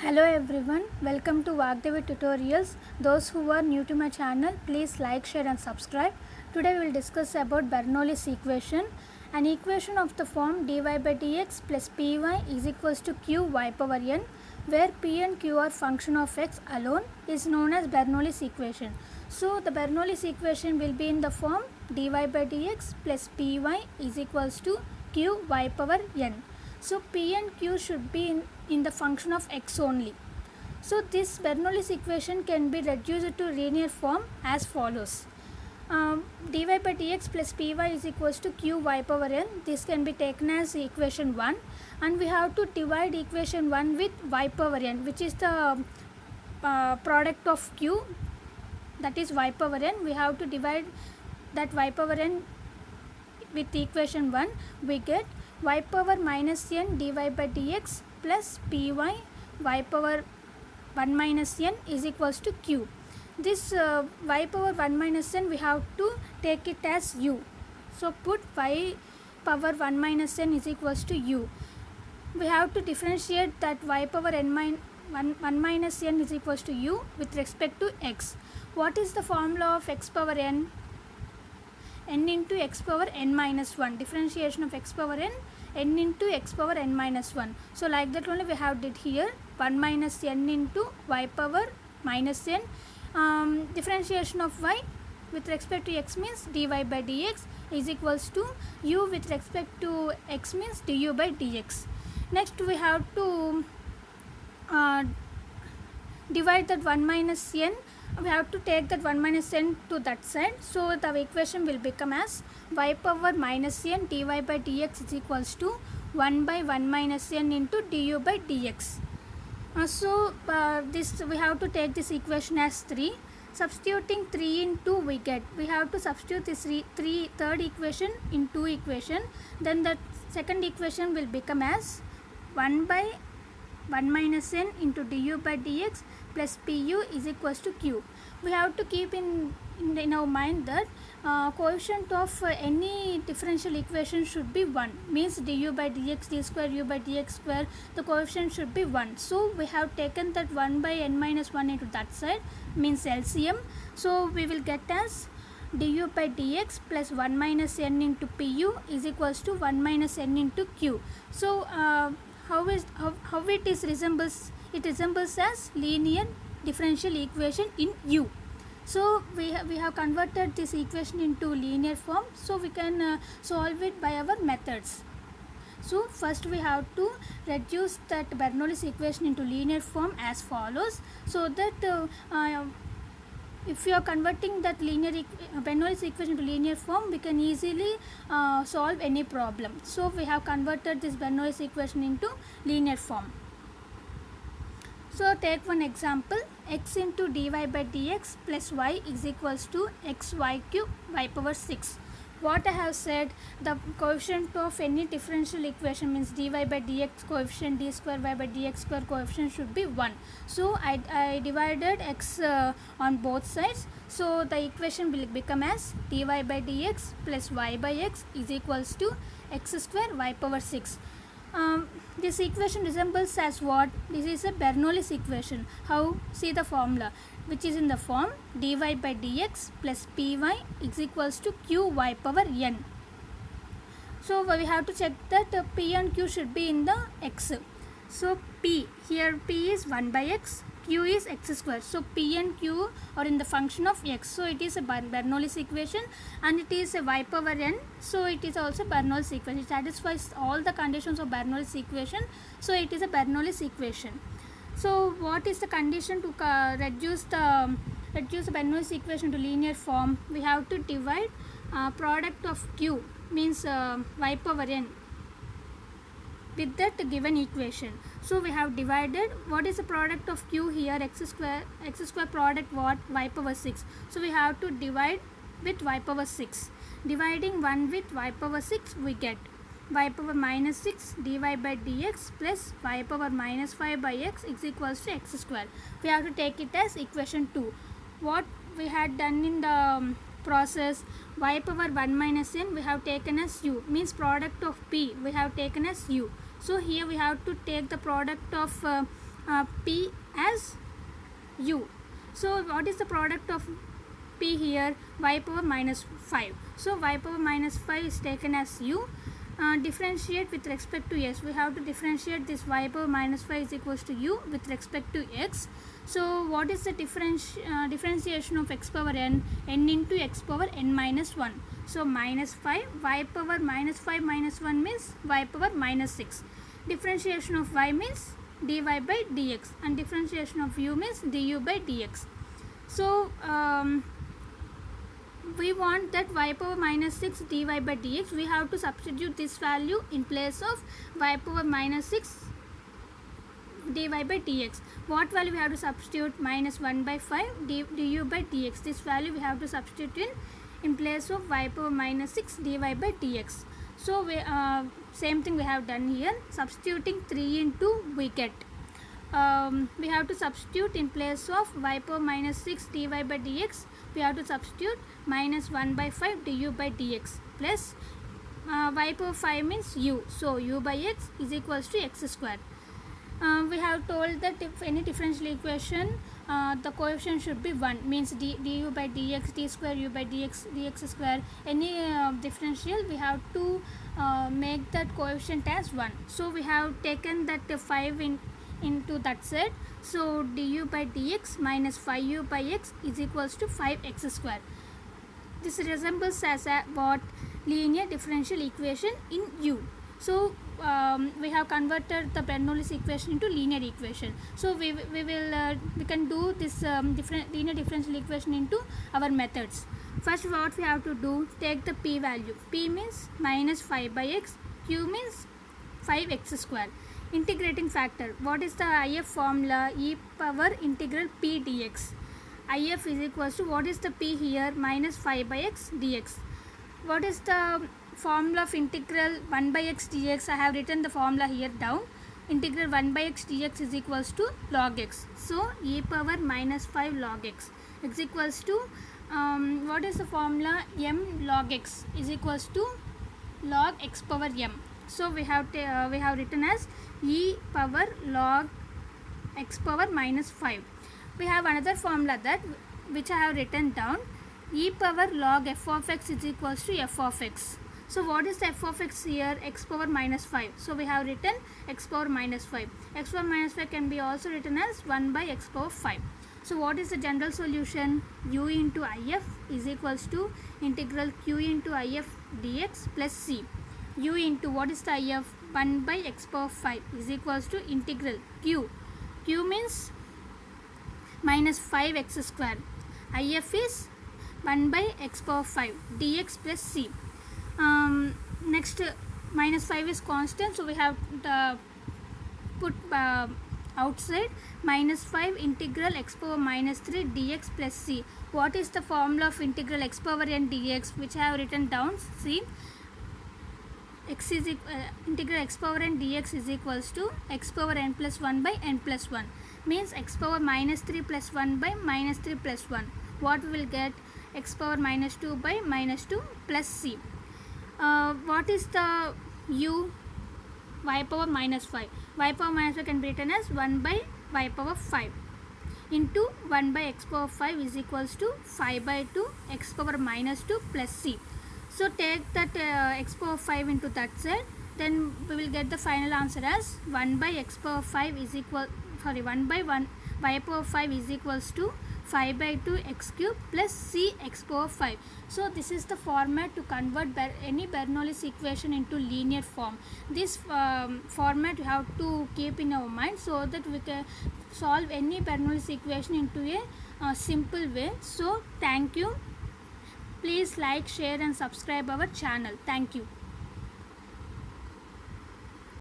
Hello everyone, welcome to Vagdevi Tutorials. Those who are new to my channel, please like, share and subscribe. Today we will discuss about Bernoulli's equation. An equation of the form dy by dx plus py is equals to q y power n, where p and q are function of x alone, is known as Bernoulli's equation. So the Bernoulli's equation will be in the form dy by dx plus py is equals to q y power n. So p and q should be in the function of x only. So this Bernoulli's equation can be reduced to linear form as follows. Dy by dx plus py is equals to q y power n. This can be taken as equation 1, and we have to divide equation 1 with y power n, which is the product of q, that is y power n. We have to divide that y power n with equation 1. We get y power minus n dy by dx plus py y power 1 minus n is equals to q. This y power 1 minus n we have to take it as u. So put y power 1 minus n is equals to u. We have to differentiate that y power n 1 minus n is equals to u with respect to x. What is the formula of x power n? N into x power n minus 1. Differentiation of x power n into x power n minus 1. So like that only we have did here 1 minus n into y power minus n. Differentiation of y with respect to x means dy by dx is equals to u with respect to x means du by dx. Next we have to divide that 1 minus n. We have to take that 1 minus n to that side. So the equation will become as y power minus n dy by dx is equals to 1 by 1 minus n into du by dx. This we have to take this equation as 3. Substituting 3 in 2 we have to substitute this third equation in 2 equation. Then the second equation will become as 1 by 1 minus n into du by dx plus pu is equals to q. We have to keep in our mind that coefficient of any differential equation should be 1, means du by dx d square u by dx square, the coefficient should be 1. So we have taken that 1 by n minus 1 into that side, means LCM. So we will get as du by dx plus 1 minus n into pu is equals to 1 minus n into q. So how it is resembles? It resembles as linear differential equation in u. So we have converted this equation into linear form, so we can solve it by our methods. So first we have to reduce that Bernoulli's equation into linear form as follows, so that if you are converting that Bernoulli's equation to linear form, we can easily solve any problem. So we have converted this Bernoulli's equation into linear form. So take one example, x into dy by dx plus y is equals to x y cube y power 6. What I have said, the coefficient of any differential equation means dy by dx coefficient, d square y by dx square coefficient should be 1. So I divided x on both sides. So the equation will become as dy by dx plus y by x is equals to x square y power 6. This equation resembles as what? This is a Bernoulli's equation. How? See the formula, which is in the form dy by dx plus py is equals to q y power n. So we have to check that p and q should be in the x. So p, here p is 1 by x, q is x square. So p and q are in the function of x. So it is a Bernoulli's equation, and it is a y power n. So it is also Bernoulli's equation. It satisfies all the conditions of Bernoulli's equation. So it is a Bernoulli's equation. So what is the condition to reduce the Bernoulli's equation to linear form? We have to divide product of q, means y power n, with that given equation. So we have divided. What is the product of q here? X square product what? Y power 6. So we have to divide with y power 6. Dividing 1 with y power 6, we get y power minus 6 dy by dx plus y power minus 5 by x is equals to x square. We have to take it as equation 2. What we had done in the process, y power 1 minus n we have taken as u, means product of p we have taken as u. So here we have to take the product of p as u. So what is the product of p here? Y power minus 5. So y power minus 5 is taken as u. Differentiate with respect to x. We have to differentiate this y power minus 5 is equals to u with respect to x. So what is the differentiation of x power n? N into x power n minus 1. So minus 5, y power minus 5 minus 1 means y power minus 6. Differentiation of y means dy by dx, and differentiation of u means du by dx. So we want that y power minus 6 dy by dx. We have to substitute this value in place of y power minus 6 dy by dx. What value we have to substitute? Minus 1 by 5 du by dx. This value we have to substitute in place of y power minus 6 dy by dx. So we same thing we have done here. Substituting 3 into we get we have to substitute in place of y power minus 6 dy by dx. We have to substitute minus 1 by 5 du by dx plus y power 5 means u. So u by x is equals to x square. We have told that if any differential equation the coefficient should be 1, means du by dx, d square u by dx square. Any differential we have to make that coefficient as 1. So we have taken that 5 into that set. So du by dx minus 5u by x is equals to 5x square. This resembles as a what? Linear differential equation in u. So we have converted the Bernoulli's equation into linear equation. So we can do this different linear differential equation into our methods. First, what we have to do? Take the p value. P means minus 5 by x. Q means 5x square. Integrating factor. What is the IF formula? E power integral p dx. IF is equals to, what is the p here? Minus 5 by x dx. What is the formula of integral 1 by x dx? I have written the formula here down. Integral 1 by x dx is equals to log x. So e power minus 5 log x is equals to what is the formula? M log x is equals to log x power m. So we have written as e power log x power minus 5. We have another formula that which I have written down. E power log f of x is equals to f of x. So what is the f of x here? X power minus 5. So we have written x power minus 5. X power minus 5 can be also written as 1 by x power 5. So what is the general solution? U into if is equals to integral q into if dx plus c. U into, what is the if? 1 by x power 5 is equals to integral q. Q means minus 5x square. If is 1 by x power 5 dx plus c. Next, minus 5 is constant, so we have put outside minus 5 integral x power minus 3 dx plus c. What is the formula of integral x power n dx, which I have written down? See, x is integral x power n dx is equals to x power n plus 1 by n plus 1, means x power minus 3 plus 1 by minus 3 plus 1. What we will get? X power minus 2 by minus 2 plus c. What is the u? Y power minus 5. Y power minus 5 can be written as 1 by y power 5 into 1 by x power 5 is equals to 5 by 2 x power minus 2 plus c. So take that x power 5 into that side, then we will get the final answer as 1 by x power 5 is equal, 1 by 1 y power 5 is equals to 5 by 2 x cube plus c x power 5. So this is the format to convert any Bernoulli's equation into linear form. This format you have to keep in our mind so that we can solve any Bernoulli's equation into a simple way. So thank you. Please like, share and subscribe our channel. Thank you.